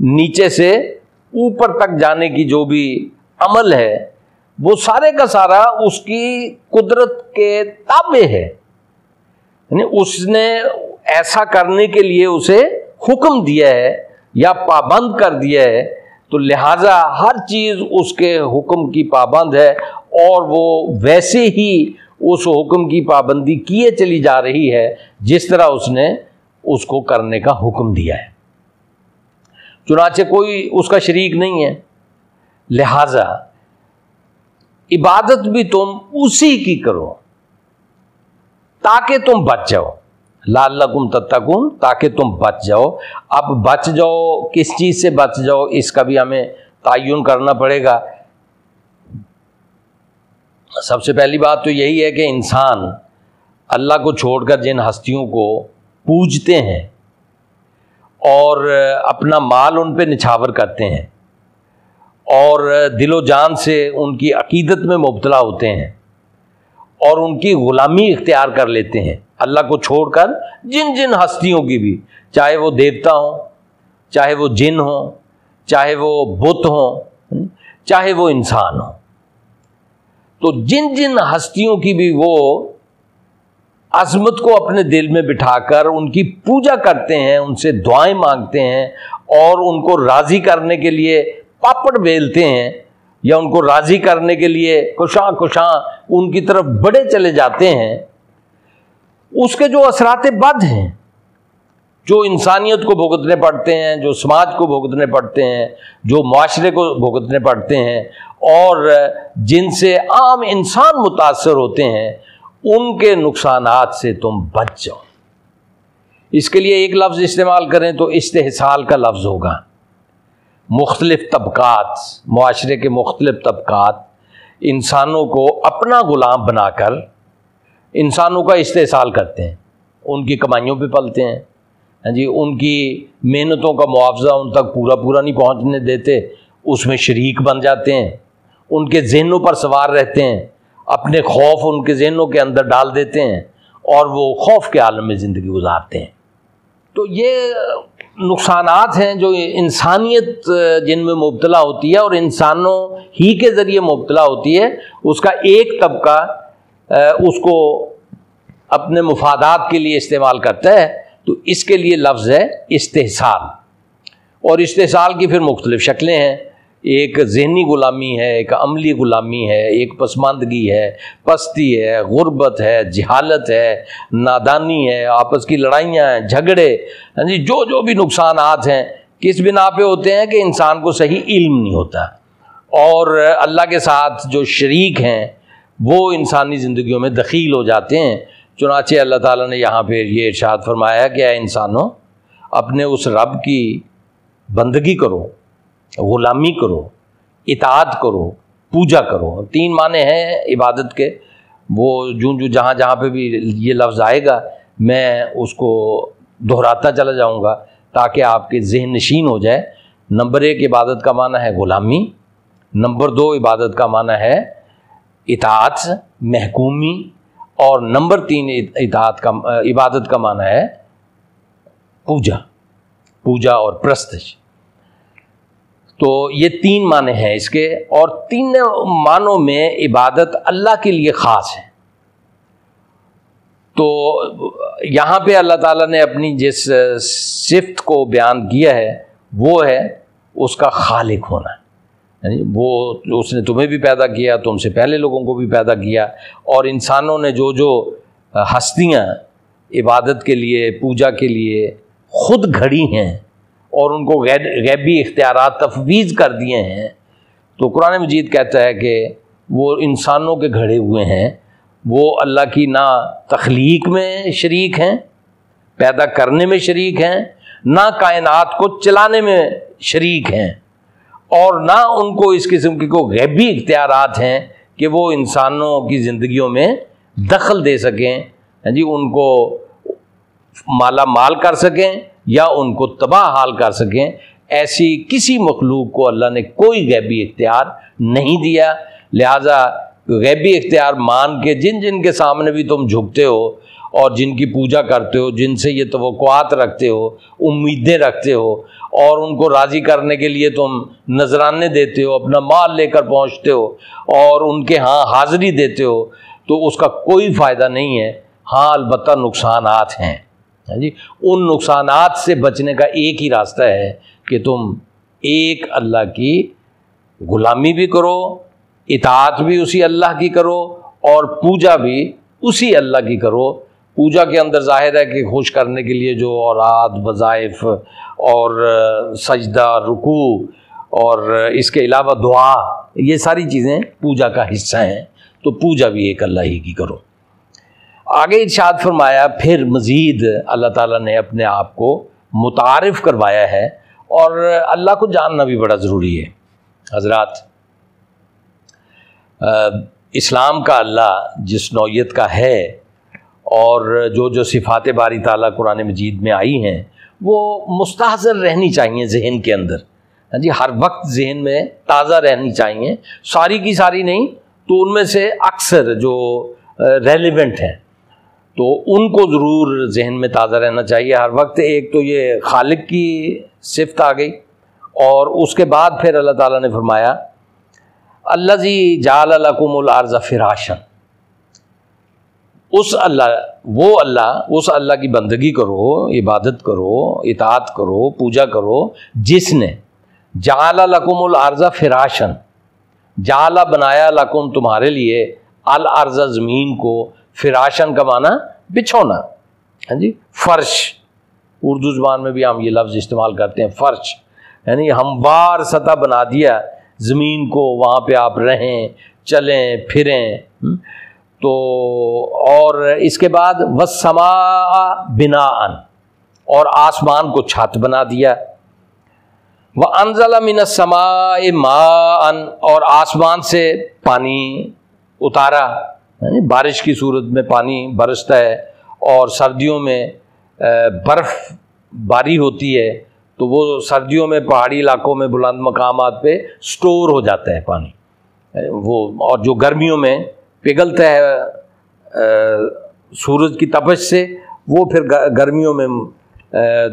نیچے سے اوپر تک جانے کی جو بھی عمل ہے وہ سارے کا سارا اس کی قدرت کے تابع ہے، یعنی اس نے ایسا کرنے کے لیے اسے حکم دیا ہے یا پابند کر دیا ہے، تو لہٰذا ہر چیز اس کے حکم کی پابند ہے اور وہ ویسے ہی اس حکم کی پابندی کیے چلی جا رہی ہے جس طرح اس نے اس کو کرنے کا حکم دیا ہے۔ چنانچہ کوئی اس کا شریک نہیں ہے، لہذا عبادت بھی تم اسی کی کرو تاکہ تم بچ جاؤ، لعلکم تتقون، تاکہ تم بچ جاؤ۔ اب بچ جاؤ کس چیز سے بچ جاؤ اس کا بھی ہمیں تعین کرنا پڑے گا۔ سب سے پہلی بات تو یہی ہے کہ انسان اللہ کو چھوڑ کر جن ہستیوں کو پوجتے ہیں اور اپنا مال ان پہ نچھاور کرتے ہیں اور دل و جان سے ان کی عقیدت میں مبتلا ہوتے ہیں اور ان کی غلامی اختیار کر لیتے ہیں، اللہ کو چھوڑ کر جن جن ہستیوں کی بھی، چاہے وہ دیوتا ہوں، چاہے وہ جن ہوں، چاہے وہ بت ہوں، چاہے وہ انسان ہوں، تو جن جن ہستیوں کی بھی وہ عظمت کو اپنے دل میں بٹھا کر ان کی پوجا کرتے ہیں، ان سے دعائیں مانگتے ہیں اور ان کو راضی کرنے کے لیے پاپڑ بیلتے ہیں یا ان کو راضی کرنے کے لیے کشاں کشاں ان کی طرف بڑھے چلے جاتے ہیں، اس کے جو اثرات بد ہیں، جو انسانیت کو بھگتنے پڑتے ہیں، جو سماج کو بھگتنے پڑتے ہیں، جو معاشرے کو بھگتنے پڑتے ہیں اور جن سے عام انسان متاثر ہوتے ہیں، ان کے نقصانات سے تم بچ جاؤ۔ اس کے لیے ایک لفظ استعمال کریں تو استحصال کا لفظ ہوگا۔ مختلف طبقات، معاشرے کے مختلف طبقات انسانوں کو اپنا غلام بنا کر انسانوں کا استحصال کرتے ہیں، ان کی کمائیوں پہ پلتے ہیں، ہاں جی، ان کی محنتوں کا معاوضہ ان تک پورا نہیں پہنچنے دیتے، اس میں شریک بن جاتے ہیں، ان کے ذہنوں پر سوار رہتے ہیں، اپنے خوف ان کے ذہنوں کے اندر ڈال دیتے ہیں اور وہ خوف کے عالم میں زندگی گزارتے ہیں۔ تو یہ نقصانات ہیں جو انسانیت جن میں مبتلا ہوتی ہے اور انسانوں ہی کے ذریعے مبتلا ہوتی ہے، اس کا ایک طبقہ اس کو اپنے مفادات کے لیے استعمال کرتا ہے، تو اس کے لیے لفظ ہے استحصال۔ اور استحصال کی پھر مختلف شکلیں ہیں، ایک ذہنی غلامی ہے، ایک عملی غلامی ہے، ایک پسماندگی ہے، پستی ہے، غربت ہے، جہالت ہے، نادانی ہے، آپس کی لڑائیاں ہیں، جھگڑے، ہاں جی، جو بھی نقصانات ہیں کس بنا پہ ہوتے ہیں کہ انسان کو صحیح علم نہیں ہوتا اور اللہ کے ساتھ جو شریک ہیں وہ انسانی زندگیوں میں دخیل ہو جاتے ہیں۔ چنانچہ اللہ تعالیٰ نے یہاں پہ یہ ارشاد فرمایا کہ اے انسانوں، اپنے اس رب کی بندگی کرو، غلامی کرو، اطاعت کرو، پوجا کرو۔ تین معنی ہیں عبادت کے، وہ جو جہاں پہ بھی یہ لفظ آئے گا میں اس کو دہراتا چلا جاؤں گا تاکہ آپ کے ذہن نشین ہو جائے۔ نمبر 1 عبادت کا معنی ہے غلامی، نمبر 2 عبادت کا معنی ہے اطاعت، محکومی، اور نمبر 3 عبادت کا معنی ہے پوجا اور پرستش۔ تو یہ 3 معنی ہیں اس کے، اور تینوں معنوں میں عبادت اللہ کے لیے خاص ہے۔ تو یہاں پہ اللہ تعالیٰ نے اپنی جس صفت کو بیان کیا ہے وہ ہے اس کا خالق ہونا، یعنی وہ اس نے تمہیں بھی پیدا کیا، تم سے پہلے لوگوں کو بھی پیدا کیا، اور انسانوں نے جو ہستیاں عبادت کے لیے، پوجا کے لیے خود گھڑی ہیں اور ان کو غیبی اختیارات تفویض کر دیے ہیں، تو قرآن مجید کہتا ہے کہ وہ انسانوں کے گھڑے ہوئے ہیں، وہ اللہ کی نہ تخلیق میں شریک ہیں، پیدا کرنے میں شریک ہیں، نہ کائنات کو چلانے میں شریک ہیں، اور نہ ان کو اس قسم کی کوئی غیبی اختیارات ہیں کہ وہ انسانوں کی زندگیوں میں دخل دے سکیں، جی ان کو مالا مال کر سکیں یا ان کو تباہ حال کر سکیں۔ ایسی کسی مخلوق کو اللہ نے کوئی غیبی اختیار نہیں دیا، لہذا غیبی اختیار مان کے جن کے سامنے بھی تم جھکتے ہو اور جن کی پوجا کرتے ہو، جن سے یہ توقعات رکھتے ہو، امیدیں رکھتے ہو، اور ان کو راضی کرنے کے لیے تم نذرانے دیتے ہو، اپنا مال لے کر پہنچتے ہو اور ان کے ہاں حاضری دیتے ہو، تو اس کا کوئی فائدہ نہیں ہے۔ ہاں البتہ نقصانات ہیں جی، ان نقصانات سے بچنے کا ایک ہی راستہ ہے کہ تم ایک اللہ کی غلامی بھی کرو، اطاعت بھی اسی اللہ کی کرو، اور پوجا بھی اسی اللہ کی کرو۔ پوجا کے اندر ظاہر ہے کہ خوش کرنے کے لیے جو اوراد، وظائف اور سجدہ، رکوع اور اس کے علاوہ دعا، یہ ساری چیزیں پوجا کا حصہ ہیں، تو پوجا بھی ایک اللہ ہی کی کرو۔ آگے ارشاد فرمایا، پھر مزید اللہ تعالیٰ نے اپنے آپ کو متعارف کروایا ہے، اور اللہ کو جاننا بھی بڑا ضروری ہے۔ حضرات، اسلام کا اللہ جس نوعیت کا ہے، اور جو صفات باری تعالیٰ قرآن مجید میں آئی ہیں، وہ مستحضر رہنی چاہیے ذہن کے اندر، ہاں جی، ہر وقت ذہن میں تازہ رہنی چاہیے، ساری کی ساری نہیں تو ان میں سے اکثر جو ریلیونٹ ہیں تو ان کو ضرور ذہن میں تازہ رہنا چاہیے ہر وقت۔ ایک تو یہ خالق کی صفت آ گئی، اور اس کے بعد پھر اللہ تعالیٰ نے فرمایا الذی جعل لکم الارض فراشا، اس اللہ کی بندگی کرو، عبادت کرو، اطاعت کرو، پوجا کرو، جس نے جعل لکم الارض فراشا، جعل بنایا لکم تمہارے لیے، الارض زمین کو، فراشن کا معنی بچھونا، ہاں جی، فرش، اردو زبان میں بھی ہم یہ لفظ استعمال کرتے ہیں، فرش، یعنی ہموار سطح بنا دیا زمین کو، وہاں پہ آپ رہیں، چلیں پھریں۔ تو اور اس کے بعد والسماء بناء، اور آسمان کو چھت بنا دیا، وانزل من السماء ماء، اور آسمان سے پانی اتارا، یعنی بارش کی صورت میں پانی برستا ہے، اور سردیوں میں برف باری ہوتی ہے تو وہ سردیوں میں پہاڑی علاقوں میں بلند مقامات پہ سٹور ہو جاتا ہے پانی وہ، اور جو گرمیوں میں پگھلتا ہے سورج کی تپش سے، وہ پھر گرمیوں میں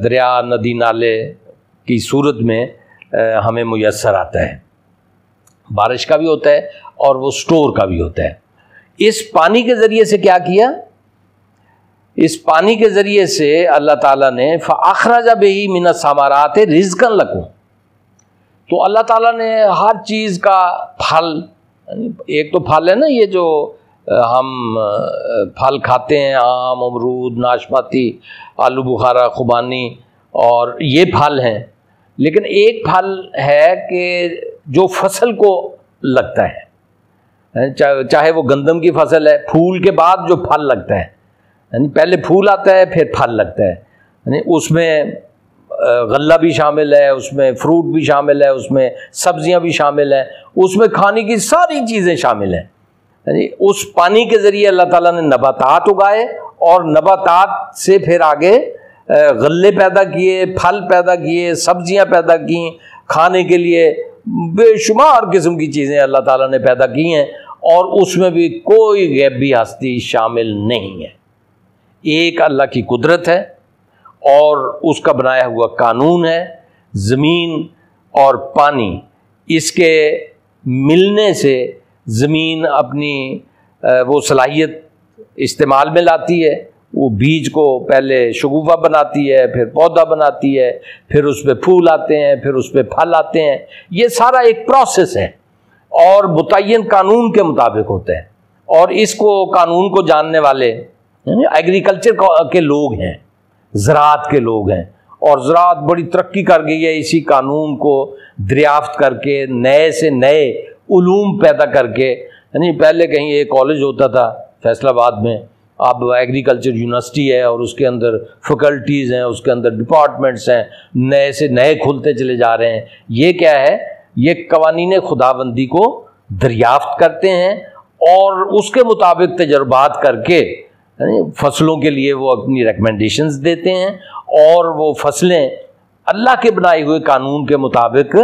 دریا، ندی، نالے کی صورت میں ہمیں میسر آتا ہے۔ بارش کا بھی ہوتا ہے اور وہ سٹور کا بھی ہوتا ہے۔ اس پانی کے ذریعے سے کیا کیا؟ اس پانی کے ذریعے سے اللہ تعالیٰ نے فَأَخْرَجَ بِهِ مِنَ الثَّمَرَاتِ رِزْقًا لَكُمْ، تو اللہ تعالیٰ نے ہر چیز کا پھل، ایک تو پھل ہے نا یہ جو ہم پھل کھاتے ہیں، آم، امرود، ناشپاتی، آلو بخارا، خوبانی، اور یہ پھل ہیں، لیکن ایک پھل ہے کہ جو فصل کو لگتا ہے، چاہے وہ گندم کی فصل ہے، پھول کے بعد جو پھل لگتا ہے، یعنی پہلے پھول آتا ہے پھر پھل لگتا ہے، یعنی اس میں غلہ بھی شامل ہے، اس میں فروٹ بھی شامل ہے، اس میں سبزیاں بھی شامل ہیں، اس میں کھانے کی ساری چیزیں شامل ہیں، یعنی اس پانی کے ذریعے اللہ تعالیٰ نے نباتات اگائے، اور نباتات سے پھر آگے غلے پیدا کیے، پھل پیدا کیے، سبزیاں پیدا کیں، کھانے کے لیے بے شمار قسم کی چیزیں اللہ تعالیٰ نے پیدا کی ہیں، اور اس میں بھی کوئی غیبی ہستی شامل نہیں ہے، ایک اللہ کی قدرت ہے اور اس کا بنایا ہوا قانون ہے۔ زمین اور پانی، اس کے ملنے سے زمین اپنی وہ صلاحیت استعمال میں لاتی ہے، وہ بیج کو پہلے شگوفہ بناتی ہے، پھر پودا بناتی ہے، پھر اس پہ پھول آتے ہیں، پھر اس پہ پھل آتے ہیں، یہ سارا ایک پروسیس ہے اور متعین قانون کے مطابق ہوتا ہے، اور اس کو قانون کو جاننے والے ایگریکلچر کے لوگ ہیں، زراعت کے لوگ ہیں، اور زراعت بڑی ترقی کر گئی ہے اسی قانون کو دریافت کر کے، نئے سے نئے علوم پیدا کر کے، یعنی پہلے کہیں ایک کالج ہوتا تھا فیصل آباد میں، اب ایگریکلچر یونیورسٹی ہے، اور اس کے اندر فیکلٹیز ہیں، اس کے اندر ڈپارٹمنٹس ہیں، نئے سے نئے کھلتے چلے جا رہے ہیں۔ یہ کیا ہے؟ یہ قوانین خداوندی کو دریافت کرتے ہیں، اور اس کے مطابق تجربات کر کے فصلوں کے لیے وہ اپنی ریکمنڈیشنز دیتے ہیں، اور وہ فصلیں اللہ کے بنائے ہوئے قانون کے مطابق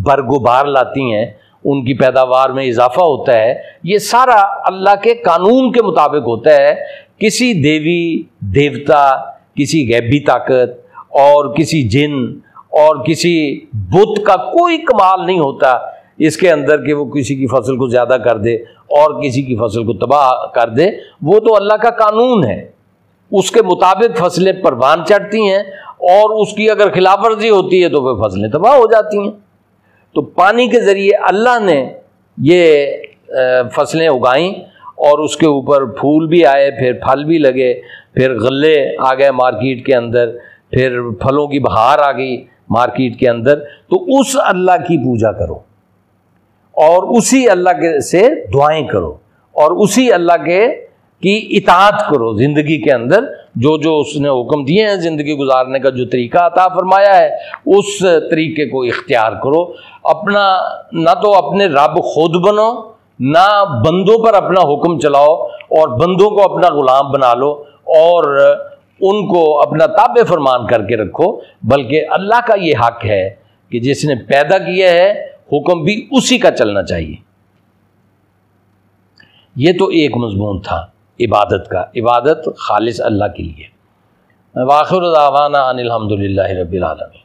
برگ و بار لاتی ہیں، ان کی پیداوار میں اضافہ ہوتا ہے، یہ سارا اللہ کے قانون کے مطابق ہوتا ہے۔ کسی دیوی دیوتا، کسی غیبی طاقت اور کسی جن اور کسی بت کا کوئی کمال نہیں ہوتا اس کے اندر کہ وہ کسی کی فصل کو زیادہ کر دے اور کسی کی فصل کو تباہ کر دے۔ وہ تو اللہ کا قانون ہے، اس کے مطابق فصلیں پروان چڑھتی ہیں، اور اس کی اگر خلاف ورزی ہوتی ہے تو پھر فصلیں تباہ ہو جاتی ہیں۔ تو پانی کے ذریعے اللہ نے یہ فصلیں اگائیں اور اس کے اوپر پھول بھی آئے، پھر پھل بھی لگے، پھر غلے آ گئے مارکیٹ کے اندر، پھر پھلوں کی بہار آ گئی مارکیٹ کے اندر۔ تو اس اللہ کی پوجا کرو اور اسی اللہ کے سے دعائیں کرو اور اسی اللہ کی اطاعت کرو زندگی کے اندر۔ جو جو اس نے حکم دیے ہیں زندگی گزارنے کا، جو طریقہ عطا فرمایا ہے، اس طریقے کو اختیار کرو۔ اپنا نہ تو اپنے رب خود بنو، نہ بندوں پر اپنا حکم چلاؤ اور بندوں کو اپنا غلام بنا لو اور ان کو اپنا تابع فرمان کر کے رکھو، بلکہ اللہ کا یہ حق ہے کہ جس نے پیدا کیا ہے حکم بھی اسی کا چلنا چاہیے۔ یہ تو ایک مضمون تھا عبادت کا، عبادت خالص اللہ کے لیے۔ وآخر دعوانا ان الحمد للہ رب العالمین۔